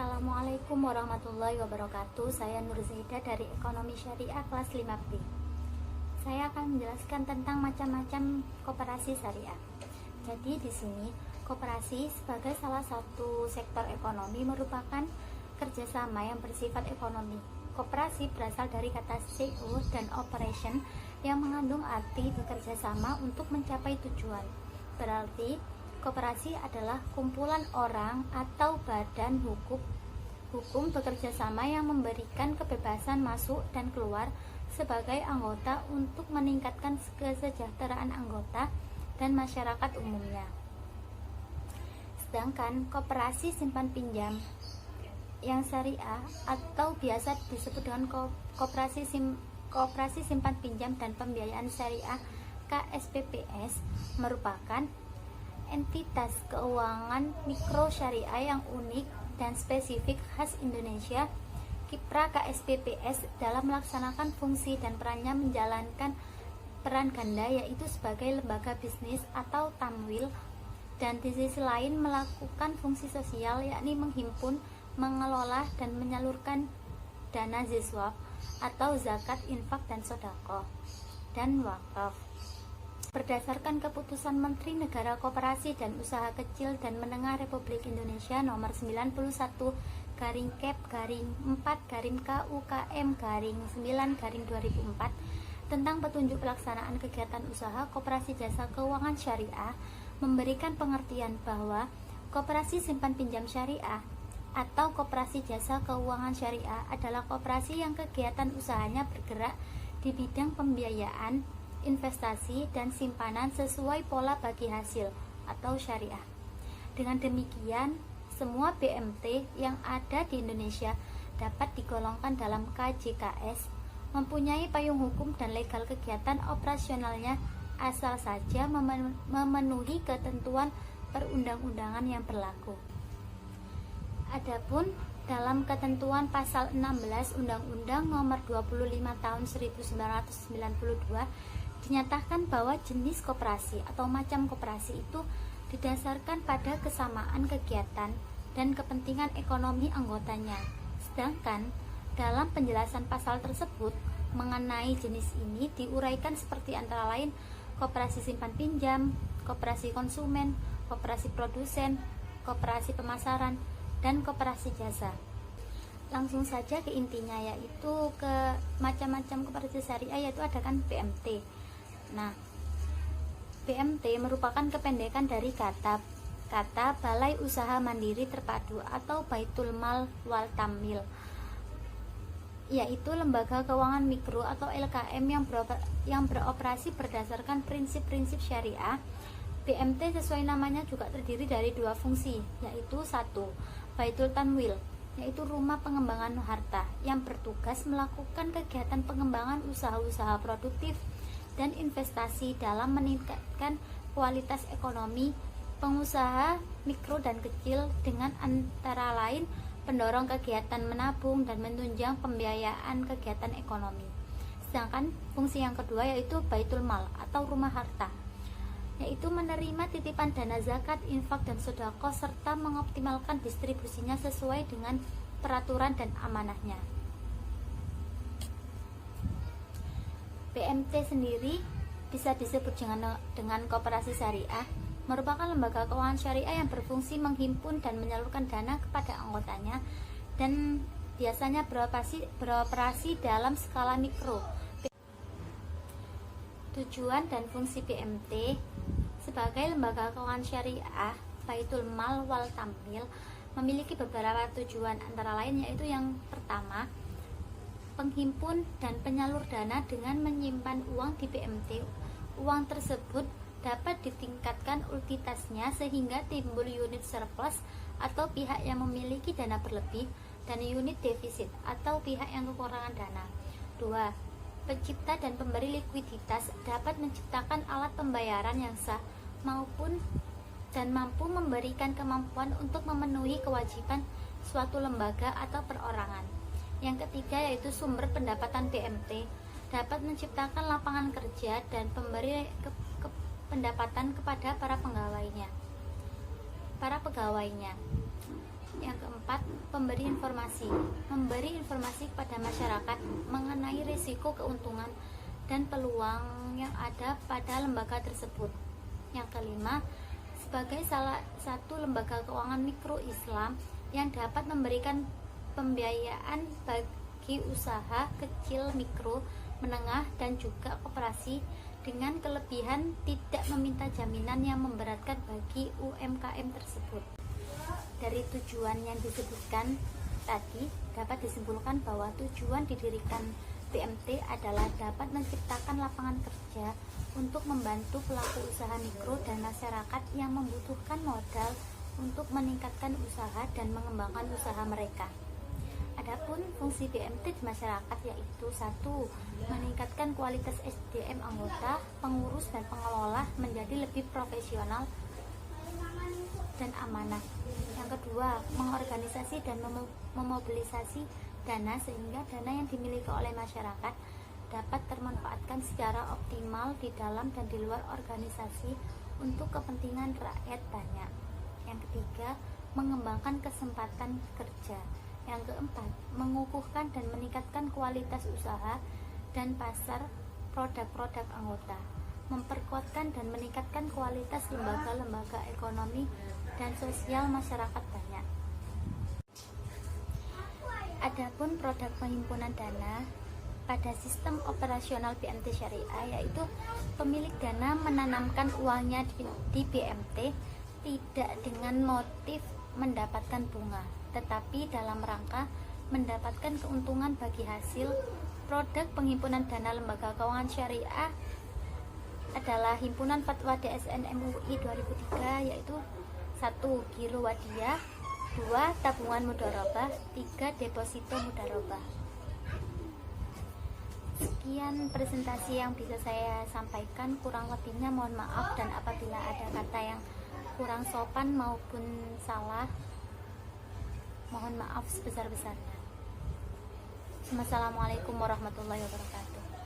Assalamualaikum warahmatullahi wabarakatuh. Saya Nur Zaida dari Ekonomi Syariah kelas 5B. Saya akan menjelaskan tentang macam-macam koperasi syariah. Jadi di sini koperasi sebagai salah satu sektor ekonomi merupakan kerjasama yang bersifat ekonomi. Koperasi berasal dari kata CO dan operation yang mengandung arti bekerja sama untuk mencapai tujuan. Berarti koperasi adalah kumpulan orang atau badan hukum bekerja sama yang memberikan kebebasan masuk dan keluar sebagai anggota untuk meningkatkan kesejahteraan anggota dan masyarakat umumnya. Sedangkan koperasi simpan pinjam yang syariah atau biasa disebut dengan koperasi simpan pinjam dan pembiayaan syariah KSPPS merupakan entitas keuangan mikro syariah yang unik dan spesifik khas Indonesia. Kiprah KSPPS dalam melaksanakan fungsi dan perannya menjalankan peran ganda, yaitu sebagai lembaga bisnis atau tamwil, dan di sisi lain melakukan fungsi sosial, yakni menghimpun, mengelola dan menyalurkan dana ziswaf atau zakat, infak dan sedekah dan wakaf. Berdasarkan keputusan Menteri Negara Koperasi dan Usaha Kecil dan Menengah Republik Indonesia nomor 91/4/KUKM/9/2004 tentang petunjuk pelaksanaan kegiatan usaha koperasi jasa keuangan syariah, memberikan pengertian bahwa koperasi simpan pinjam syariah atau koperasi jasa keuangan syariah adalah koperasi yang kegiatan usahanya bergerak di bidang pembiayaan, investasi dan simpanan sesuai pola bagi hasil atau syariah. Dengan demikian, semua BMT yang ada di Indonesia dapat digolongkan dalam KJKS, mempunyai payung hukum dan legal kegiatan operasionalnya asal saja memenuhi ketentuan perundang-undangan yang berlaku. Adapun dalam ketentuan pasal 16 Undang-Undang Nomor 25 Tahun 1992 dinyatakan bahwa jenis koperasi atau macam koperasi itu didasarkan pada kesamaan kegiatan dan kepentingan ekonomi anggotanya. Sedangkan dalam penjelasan pasal tersebut mengenai jenis ini diuraikan seperti antara lain koperasi simpan pinjam, koperasi konsumen, koperasi produsen, koperasi pemasaran, dan koperasi jasa. Langsung saja ke intinya, yaitu ke macam-macam koperasi syariah, yaitu ada kan BMT. Nah, BMT merupakan kependekan dari kata Balai Usaha Mandiri Terpadu atau Baitul Mal wal Tamwil, yaitu lembaga keuangan mikro atau LKM yang beroperasi berdasarkan prinsip-prinsip syariah. BMT sesuai namanya juga terdiri dari dua fungsi, yaitu satu, Baitul Tamwil, yaitu rumah pengembangan harta yang bertugas melakukan kegiatan pengembangan usaha-usaha produktif dan investasi dalam meningkatkan kualitas ekonomi pengusaha mikro dan kecil dengan antara lain pendorong kegiatan menabung dan menunjang pembiayaan kegiatan ekonomi. Sedangkan fungsi yang kedua yaitu Baitul Mal atau rumah harta, yaitu menerima titipan dana zakat, infak dan sedekah serta mengoptimalkan distribusinya sesuai dengan peraturan dan amanahnya. BMT sendiri bisa disebut dengan koperasi syariah, merupakan lembaga keuangan syariah yang berfungsi menghimpun dan menyalurkan dana kepada anggotanya dan biasanya beroperasi dalam skala mikro. Tujuan dan fungsi BMT sebagai lembaga keuangan syariah Baitul Mal wal Tamwil memiliki beberapa tujuan, antara lain yaitu yang pertama, penghimpun dan penyalur dana dengan menyimpan uang di BMT. Uang tersebut dapat ditingkatkan ekuitasnya sehingga timbul unit surplus atau pihak yang memiliki dana berlebih, dan unit defisit atau pihak yang kekurangan dana. 2. Pencipta dan pemberi likuiditas dapat menciptakan alat pembayaran yang sah maupun dan mampu memberikan kemampuan untuk memenuhi kewajiban suatu lembaga atau perorangan. Yang ketiga yaitu sumber pendapatan BMT dapat menciptakan lapangan kerja dan pemberi pendapatan kepada para pegawainya. Yang keempat, pemberi informasi. Memberi informasi kepada masyarakat mengenai risiko, keuntungan, dan peluang yang ada pada lembaga tersebut. Yang kelima, sebagai salah satu lembaga keuangan mikro Islam yang dapat memberikan pembiayaan bagi usaha kecil, mikro, menengah, dan juga koperasi dengan kelebihan tidak meminta jaminan yang memberatkan bagi UMKM tersebut. Dari tujuan yang disebutkan tadi, dapat disimpulkan bahwa tujuan didirikan PMT adalah dapat menciptakan lapangan kerja untuk membantu pelaku usaha mikro dan masyarakat yang membutuhkan modal untuk meningkatkan usaha dan mengembangkan usaha mereka. Adapun fungsi BMT di masyarakat yaitu 1. Meningkatkan kualitas SDM anggota, pengurus, dan pengelola menjadi lebih profesional dan amanah. Yang kedua, mengorganisasi dan memobilisasi dana sehingga dana yang dimiliki oleh masyarakat dapat termanfaatkan secara optimal di dalam dan di luar organisasi untuk kepentingan rakyat banyak. Yang ketiga, mengembangkan kesempatan kerja. Yang keempat, mengukuhkan dan meningkatkan kualitas usaha dan pasar produk-produk anggota, memperkuatkan dan meningkatkan kualitas lembaga-lembaga ekonomi dan sosial masyarakat banyak. Adapun produk penghimpunan dana pada sistem operasional BMT Syariah, yaitu pemilik dana menanamkan uangnya di BMT tidak dengan motif mendapatkan bunga, tetapi dalam rangka mendapatkan keuntungan bagi hasil. Produk penghimpunan dana lembaga keuangan syariah adalah Himpunan Fatwa DSN MUI 2003, yaitu 1. Giro Wadiyah, 2. Tabungan Mudharabah, 3. Deposito Mudharabah. Sekian presentasi yang bisa saya sampaikan, kurang lebihnya mohon maaf, dan apabila ada kata yang kurang sopan maupun salah, mohon maaf sebesar-besarnya. Wassalamualaikum warahmatullahi wabarakatuh.